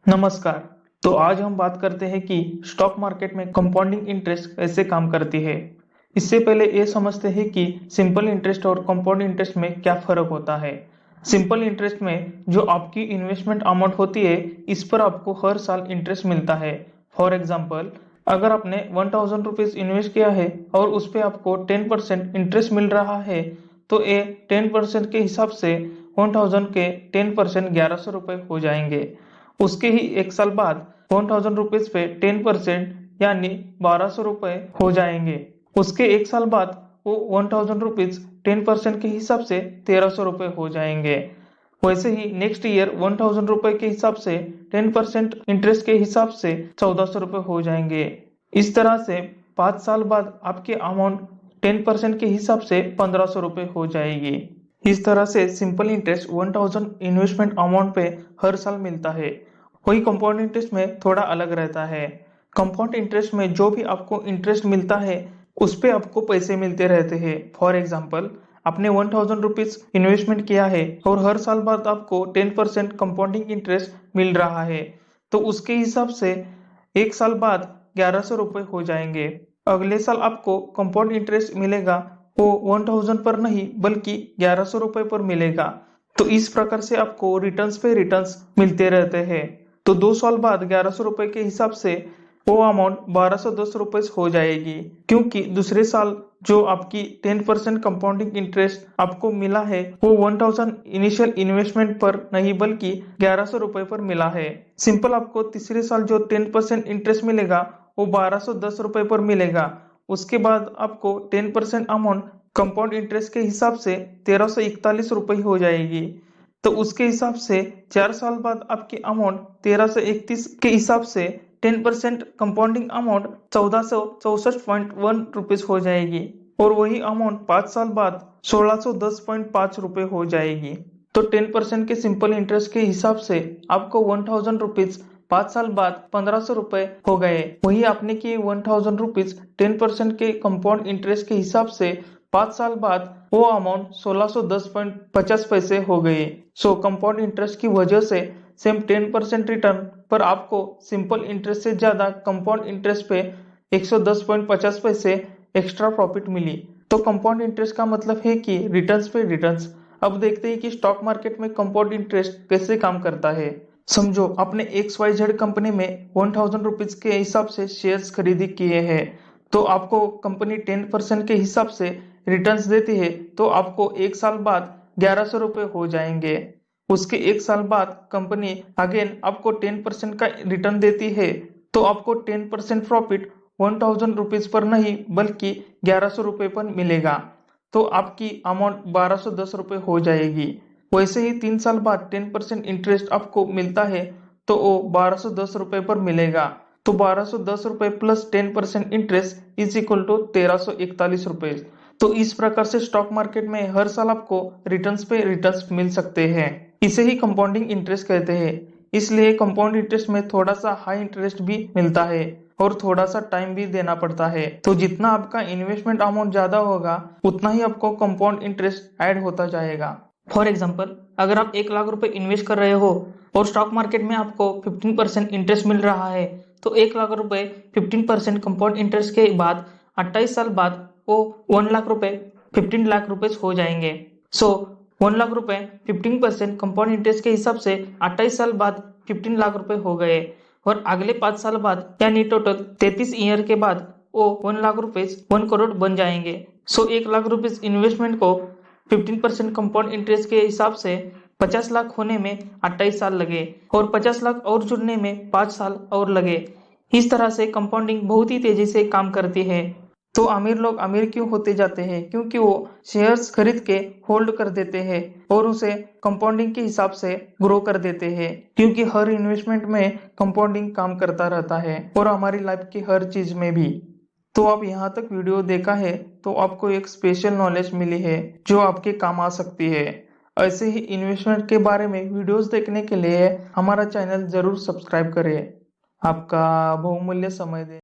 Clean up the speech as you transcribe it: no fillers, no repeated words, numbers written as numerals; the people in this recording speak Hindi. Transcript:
नमस्कार। तो आज हम बात करते हैं कि स्टॉक मार्केट में कंपाउंडिंग इंटरेस्ट कैसे काम करती है। इससे पहले ये समझते हैं कि सिंपल इंटरेस्ट और कंपाउंड इंटरेस्ट में क्या फर्क होता है। सिंपल इंटरेस्ट में जो आपकी इन्वेस्टमेंट अमाउंट होती है, इस पर आपको हर साल इंटरेस्ट मिलता है। फॉर एग्जाम्पल, अगर आपने 1000 रुपीज इन्वेस्ट किया है और उस पर आपको 10% इंटरेस्ट मिल रहा है, तो ये 10% के हिसाब से 1000 के 10% 1100 रुपये हो जाएंगे। उसके ही एक साल बाद 1000 रुपीज पे 10% यानी 1200 रुपये हो जाएंगे। उसके एक साल बाद वो 1000 रुपीज 10% के हिसाब से 1300 रुपये हो जाएंगे। वैसे ही नेक्स्ट ईयर 1000 रुपये के हिसाब से 10% इंटरेस्ट के हिसाब से 1400 रुपये हो जाएंगे। इस तरह से 5 साल बाद आपके अमाउंट 10% के हिसाब से 1500 रुपये हो जाएगी। इस तरह से सिंपल इंटरेस्ट 1000 इन्वेस्टमेंट अमाउंट पे हर साल मिलता है। वही कंपाउंड इंटरेस्ट में थोड़ा अलग रहता है। कंपाउंड इंटरेस्ट में जो भी आपको इंटरेस्ट मिलता है, उस पे आपको पैसे मिलते रहते हैं। फॉर एग्जाम्पल, आपने 1000 रुपीज इन्वेस्टमेंट किया है और हर साल बाद आपको 10% कंपाउंडिंग इंटरेस्ट मिल रहा है, तो उसके हिसाब से एक साल बाद 1100 रुपये हो जाएंगे। अगले साल आपको कंपाउंड इंटरेस्ट मिलेगा, वो 1000 पर नहीं बल्कि 1100 रुपये पर मिलेगा। तो इस प्रकार से आपको रिटर्न्स पे रिटर्न्स मिलते रहते हैं। तो 2 साल बाद 1100 रुपये के हिसाब से वो अमाउंट 1210 रुपये हो जाएगी, क्योंकि दूसरे साल जो आपकी 10% कंपाउंडिंग इंटरेस्ट आपको मिला है, वो 1000 इनिशियल इन्वेस्टमेंट पर नहीं बल्कि 1100 रुपये पर मिला है। सिंपल आपको तीसरे साल जो 10% इंटरेस्ट मिलेगा, वो 1210 रुपये पर मिलेगा। उसके बाद आपको 10% अमाउंट कंपाउंड इंटरेस्ट के हिसाब से 1341 रुपये हो जाएगी। तो उसके हिसाब से 4 साल बाद आपकी अमाउंट 1331 के हिसाब से 10% कंपाउंडिंग अमाउंट 1464.1 रुपीज हो जाएगी। और वही अमाउंट 5 साल बाद 1610.5 रुपये हो जाएगी। तो 10% के सिंपल इंटरेस्ट के हिसाब से आपको 1000 रुपीज 5 साल बाद 1500 रुपये हो गए। वही आपने किए 1000 रुपीज 10% के कंपाउंड इंटरेस्ट के हिसाब से 5 साल बाद वो अमाउंट 1610.50 हो गए। सो कंपाउंड इंटरेस्ट की वजह से सेम 10% रिटर्न पर आपको सिंपल इंटरेस्ट से ज्यादा कंपाउंड इंटरेस्ट पे 110.50 एक्स्ट्रा प्रॉफिट मिली। तो कंपाउंड इंटरेस्ट का मतलब है कि रिटर्न्स पे रिटर्न्स। अब देखते हैं कि स्टॉक मार्केट में कंपाउंड इंटरेस्ट कैसे काम करता है। समझो आपने XYZ कंपनी में 1000 रुपीज के हिसाब से शेयर्स खरीदी किए हैं, तो आपको कंपनी 10% के हिसाब से रिटर्न्स देती है, तो आपको एक साल बाद 1100 रुपये हो जाएंगे। उसके एक साल बाद कंपनी अगेन आपको 10% का रिटर्न देती है, तो आपको 10% प्रॉफिट 1000 रुपीज पर नहीं बल्कि 1100 रुपये पर मिलेगा। तो आपकी अमाउंट 1210 रुपये हो जाएगी। वैसे ही 3 साल बाद 10% इंटरेस्ट आपको मिलता है, तो वो 1210 रुपये पर मिलेगा। तो 1210 रुपये plus 10% interest is equal to 1341 रुपये। तो इस प्रकार से स्टॉक मार्केट में हर साल आपको रिटर्न्स पे रिटर्न्स मिल सकते हैं। इसे ही कंपाउंडिंग इंटरेस्ट कहते हैं। इसलिए कंपाउंड इंटरेस्ट में थोड़ा सा हाई इंटरेस्ट भी मिलता है और थोड़ा सा टाइम भी देना पड़ता है। तो जितना आपका इन्वेस्टमेंट अमाउंट ज्यादा होगा, उतना ही आपको कंपाउंड इंटरेस्ट ऐड होता जाएगा। फॉर एग्जाम्पल, अगर आप 1 लाख रुपए इन्वेस्ट कर रहे हो और स्टॉक मार्केट में आपको 15% इंटरेस्ट मिल रहा है, तो 1 लाख रुपए 15% कंपाउंड इंटरेस्ट के बाद 28 साल बाद वो 1 लाख रुपए 15 लाख रुपए हो जाएंगे। सो 1 लाख रुपए 15% कंपाउंड इंटरेस्ट के हिसाब से 28 साल बाद 15 लाख रुपए हो गए। और अगले 5 साल बाद यानी टोटल 33 ईयर के बाद वो 1 लाख रुपए 1 करोड़ बन जाएंगे। सो 1 लाख रुपए इन्वेस्टमेंट को 15% कंपाउंड इंटरेस्ट के हिसाब से 50 लाख होने में 28 साल लगे और 50 लाख और जुड़ने में 5 साल और लगे। इस तरह से कंपाउंडिंग बहुत ही तेजी से काम करती है। तो अमीर लोग अमीर क्यों होते जाते हैं? क्योंकि वो शेयर्स खरीद के होल्ड कर देते हैं और उसे कंपाउंडिंग के हिसाब से ग्रो कर देते हैं, क्योंकि हर इन्वेस्टमेंट में कंपाउंडिंग काम करता रहता है और हमारी लाइफ की हर चीज में भी। तो आप यहाँ तक वीडियो देखा है तो आपको एक स्पेशल नॉलेज मिली है जो आपके काम आ सकती है। ऐसे ही इन्वेस्टमेंट के बारे में वीडियोस देखने के लिए हमारा चैनल जरूर सब्सक्राइब करें। आपका बहुमूल्य समय दें।